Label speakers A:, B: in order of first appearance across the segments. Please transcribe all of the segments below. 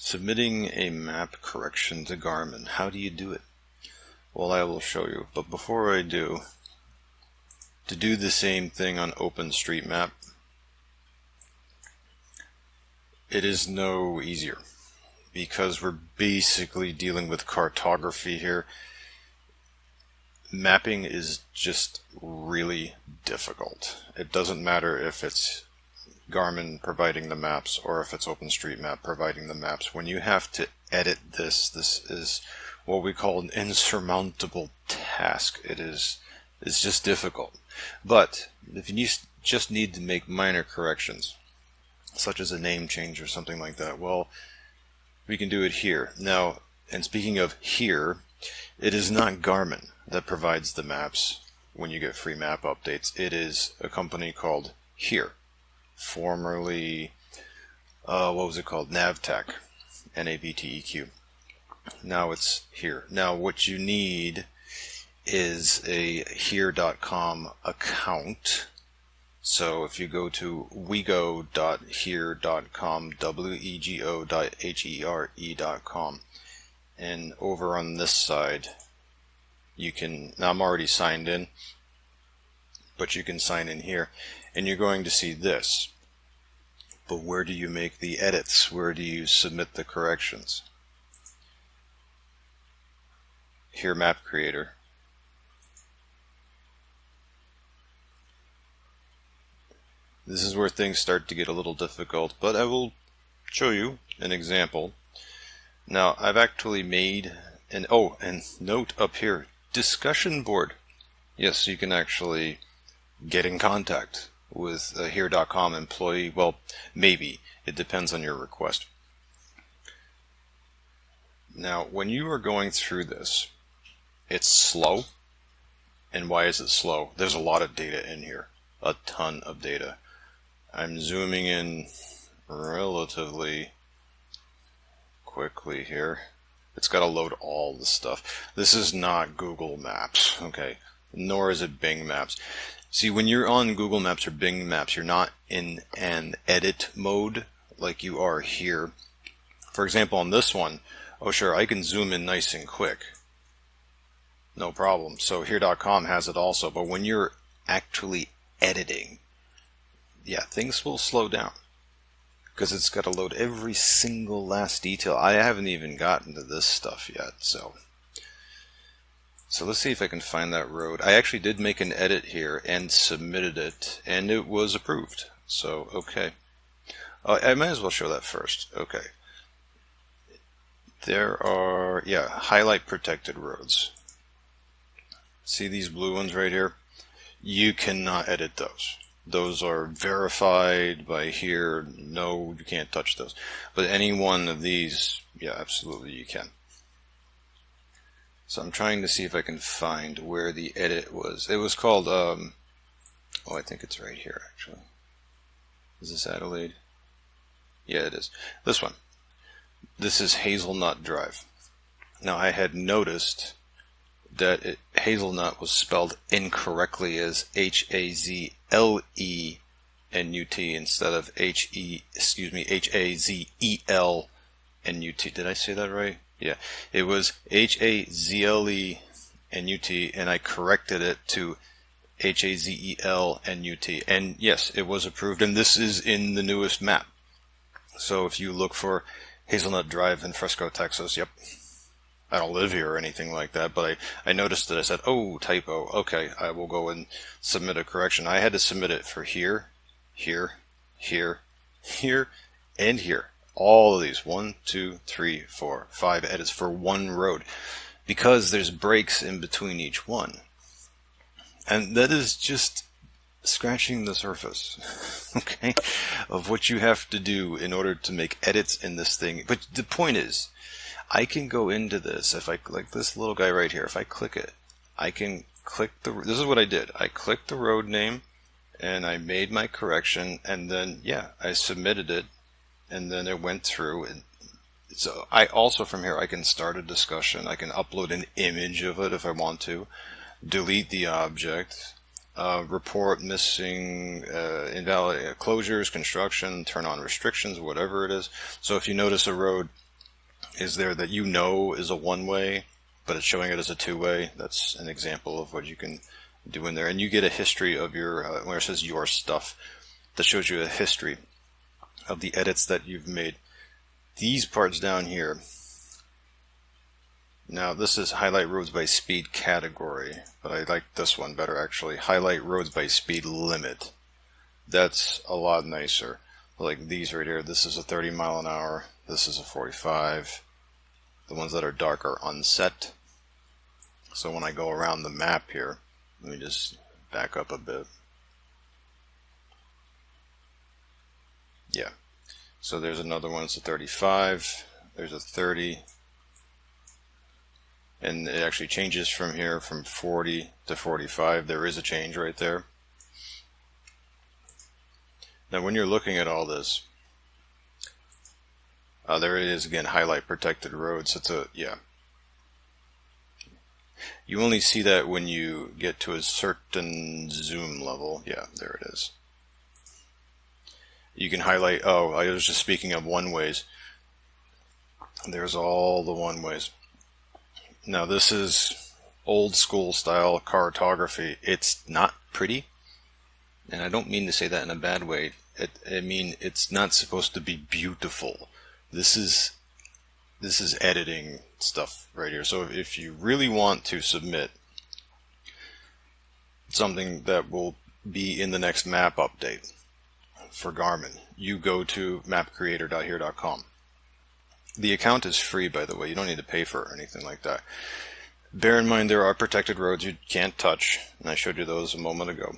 A: Submitting a map correction to Garmin. How do you do it? Well, I will show you. But before I do, to do the same thing on OpenStreetMap, it is no easier because we're basically dealing with cartography here. Mapping is just really difficult. It doesn't matter if it's Garmin providing the maps or if it's OpenStreetMap providing the maps. When you have to edit this is what we call an insurmountable task. It's just difficult. But if you just need to make minor corrections, such as a name change or something like that, well, we can do it here. Now, and speaking of here, it is not Garmin that provides the maps when you get free map updates. It is a company called Here, formerly, what was it called? Navteq, Navteq. Now it's Here. Now what you need is a here.com account. So if you go to wego.here.com, wego.here.com, and over on this side, you can, now I'm already signed in, but you can sign in here, and you're going to see this. But where do you make the edits? Where do you submit the corrections? Here, Map Creator. This is where things start to get a little difficult, but I will show you an example. Now, I've actually made an, and note up here, discussion board. Yes, you can actually get in contact with a here.com employee. Well, maybe. It depends on your request. Now, when you are going through this, it's slow. And why is it slow? There's a lot of data in here. A ton of data. I'm zooming in relatively quickly here. It's got to load all the stuff. This is not Google Maps, okay? Nor is it Bing Maps. See, when you're on Google Maps or Bing Maps, you're not in an edit mode like you are here. For example, on this one, oh sure, I can zoom in nice and quick. No problem. So here.com has it also. But when you're actually editing, yeah, things will slow down because it's got to load every single last detail. I haven't even gotten to this stuff yet. So let's see if I can find that road. I actually did make an edit here and submitted it, and it was approved. So, okay. I might as well show that first. Okay. There are, yeah, highlight protected roads. See these blue ones right here? You cannot edit those. Those are verified by here. No, you can't touch those. But any one of these, yeah, absolutely you can. So I'm trying to see if I can find where the edit was. It was called, I think it's right here actually. Is this Adelaide? Yeah, it is. This one. This is Hazelnut Drive. Now I had noticed that Hazelnut was spelled incorrectly as H-A-Z-L-E-N-U-T instead of H-A-Z-E-L-N-U-T. Did I say that right? Yeah. It was H-A-Z-L-E-N-U-T, and I corrected it to H-A-Z-E-L-N-U-T. And yes, it was approved, and this is in the newest map. So if you look for Hazelnut Drive in Frisco, Texas, yep. I don't live here or anything like that, but I noticed that I said, oh, typo. Okay, I will go and submit a correction. I had to submit it for here, here, here, here, and here. All of these, 1, 2, 3, 4, 5 edits for one road, because there's breaks in between each one. And that is just scratching the surface, okay, of what you have to do in order to make edits in this thing. But the point is, I can go into this, if I like this little guy right here, if I click it, I can click this is what I did. I clicked the road name, and I made my correction, and then, yeah, I submitted it, and then it went through. And so I also, from here, I can start a discussion. I can upload an image of it if I want to, delete the object, report missing, invalid closures, construction, turn on restrictions, whatever it is. So if you notice a road is there that you know is a one-way, but it's showing it as a two-way. That's an example of what you can do in there. And you get a history of your, where it says your stuff, that shows you a history of the edits that you've made. These parts down here, now this is highlight roads by speed category, but I like this one better actually. Highlight roads by speed limit. That's a lot nicer. Like these right here, this is a 30 mile an hour, this is a 45. The ones that are dark are unset. So when I go around the map here, let me just back up a bit. Yeah. So there's another one, it's a 35, there's a 30, and it actually changes from here from 40 to 45. There is a change right there. Now when you're looking at all this, there it is again, highlight protected roads. It's a, yeah. You only see that when you get to a certain zoom level. Yeah, there it is. You can highlight, oh, I was just speaking of one-ways. There's all the one-ways. Now this is old school style cartography. It's not pretty, and I don't mean to say that in a bad way. I mean, it's not supposed to be beautiful. This is editing stuff right here. So if you really want to submit something that will be in the next map update for Garmin, you go to mapcreator.here.com. The account is free, by the way. You don't need to pay for it or anything like that. Bear in mind there are protected roads you can't touch, and I showed you those a moment ago.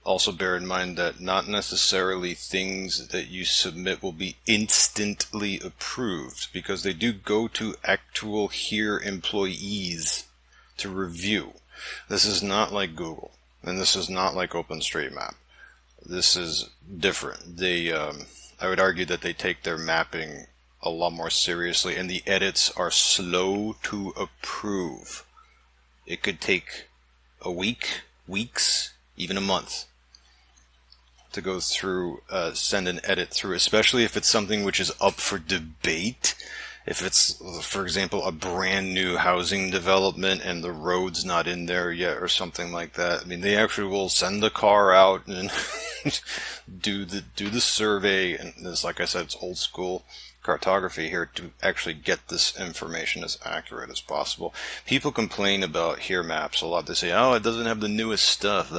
A: Also bear in mind that not necessarily things that you submit will be instantly approved, because they do go to actual HERE employees to review. This is not like Google, and this is not like OpenStreetMap. This is different. They, I would argue that they take their mapping a lot more seriously, and the edits are slow to approve. It could take a week, weeks, even a month to go through, send an edit through, especially if it's something which is up for debate. If it's, for example, a brand new housing development and the road's not in there yet or something like that. I mean, they actually will send the car out and do the survey. And this, like I said, it's old school cartography here to actually get this information as accurate as possible. People complain about HERE maps a lot. They say, oh, it doesn't have the newest stuff.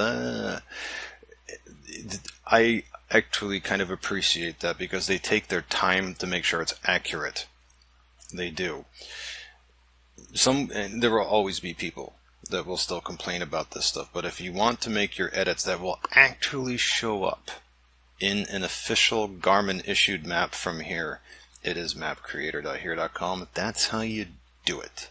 A: I actually kind of appreciate that, because they take their time to make sure it's accurate. They do. And there will always be people that will still complain about this stuff, but if you want to make your edits that will actually show up in an official Garmin issued map from HERE, it is mapcreator.here.com. That's how you do it.